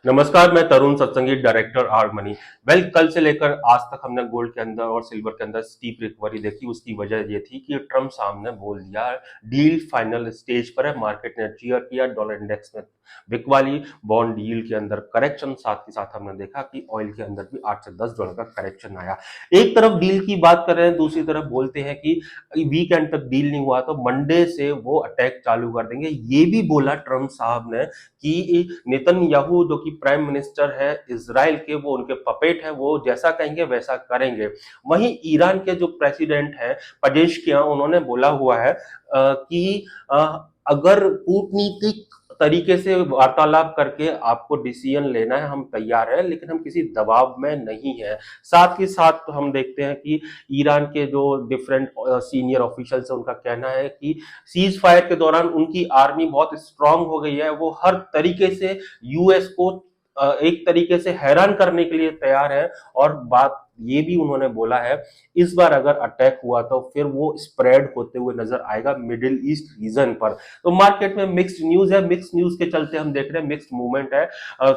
नमस्कार, मैं तरुण सत्संगी, director are money. Well, कल से लेकर आज तक हमने गोल्ड के अंदर और सिल्वर के अंदर स्टीप रिकवरी देखी। उसकी वजह ये थी कि ट्रम्प साहब ने बोल दिया डील फाइनल स्टेज पर है। मार्केट ने चीयर किया, डॉलर इंडेक्स में बिकवाली, बॉन्ड डील के अंदर करेक्शन, साथ ही साथ हमने देखा कि ऑयल के अंदर भी $8 से $10 का करेक्शन आया। एक तरफ डील की बात कर रहे हैं, दूसरी तरफ बोलते हैं कि वीकेंड तक डील नहीं हुआ तो मंडे से वो अटैक चालू कर देंगे। ये भी बोला ट्रम्प साहब ने कि नेतन्याहू जो कि प्राइम मिनिस्टर है इजराइल के, वो उनके पपेट है, वो जैसा कहेंगे वैसा करेंगे। वहीं ईरान के जो प्रेसिडेंट है पजेश्कियां, उन्होंने बोला हुआ है कि अगर कूटनीतिक तरीके से वार्तालाप करके आपको डिसीजन लेना है, हम तैयार हैं, लेकिन हम किसी दबाव में नहीं है। साथ ही साथ हम देखते हैं कि ईरान के जो डिफरेंट सीनियर ऑफिशियल्स हैं, उनका कहना है कि सीज फायर के दौरान उनकी आर्मी बहुत स्ट्रांग हो गई है। वो हर तरीके से यूएस को एक तरीके से हैरान करने के लिए तैयार है। और बात ये भी उन्होंने बोला है, इस बार अगर अटैक हुआ तो फिर वो स्प्रेड होते हुए नजर आएगा मिडिल ईस्ट रीजन पर। तो मार्केट में मिक्स्ड न्यूज है। मिक्स्ड न्यूज के चलते हम देख रहे हैं मिक्स्ड मूवमेंट है।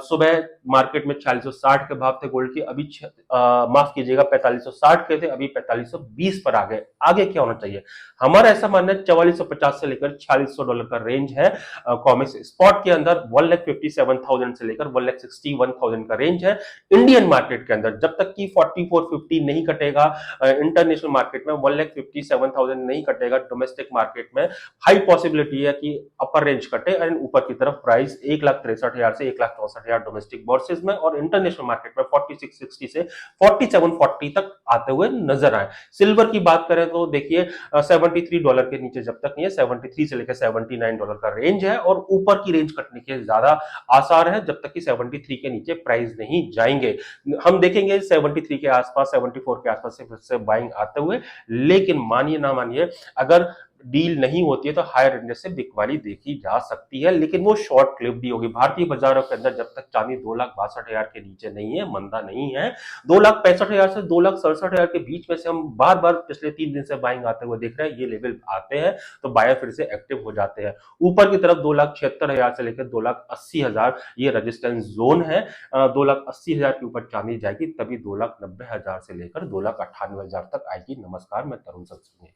सुबह मार्केट में 4660 के भाव थे गोल्ड के, अभी माफ कीजिएगा 4560 के थे, अभी 4520 पर आ गए। आगे क्या होना चाहिए? हमारा ऐसा मानना है 4450 से लेकर $4600 का रेंज है। कॉमिक्स स्पॉट के अंदर 1,57,000 से लेकर 1,61,000 का रेंज है। इंडियन मार्केट के अंदर जब तक कि 4450 नहीं कटेगा, इंटरनेशनल मार्केट में 1,57,000 नहीं कटेगा, डोमेस्टिक मार्केट में हाई पॉसिबिलिटी है कि अपर रेंज कटे एंड ऊपर की तरफ प्राइस 1,63,000 से 1,64,000 डोमेस्टिक बोर्सेज में, और इंटरनेशनल मार्केट में 4660 से 4740 तक आते हुए नजर आए। सिल्वर की बात करें तो देखिए $73 के नीचे जब तक नहीं है, 73 से लेकर $79 का रेंज है, और ऊपर की रेंज कटने के ज्यादा आसार है जब तक कि 73 के नीचे प्राइस नहीं जाएंगे। हम देखेंगे 73 के आसपास, 74 के आसपास से फिर से बाइंग आते हुए। लेकिन मानिए ना मानिए, अगर डील नहीं होती है तो हायर इंडेक्स से बिकवाली देखी जा सकती है, लेकिन वो शॉर्ट क्लिप भी होगी। भारतीय बाजारों के अंदर जब तक चांदी 2,62,000 के नीचे नहीं है, मंदा नहीं है। 2,65,000 से 2,67,000 के बीच में से हम बार बार पिछले 3 दिन से बाइंग आते हुए देख रहे हैं। ये लेवल आते हैं तो बायर फिर से एक्टिव हो जाते हैं। ऊपर की तरफ 2,76,000 से लेकर 2,80,000 ये रेजिस्टेंस जोन है। 2,80,000 के ऊपर चांदी जाएगी तभी 2,90,000 से लेकर 2,98,000 तक आएगी। नमस्कार, मैं तरुण सत्संगी।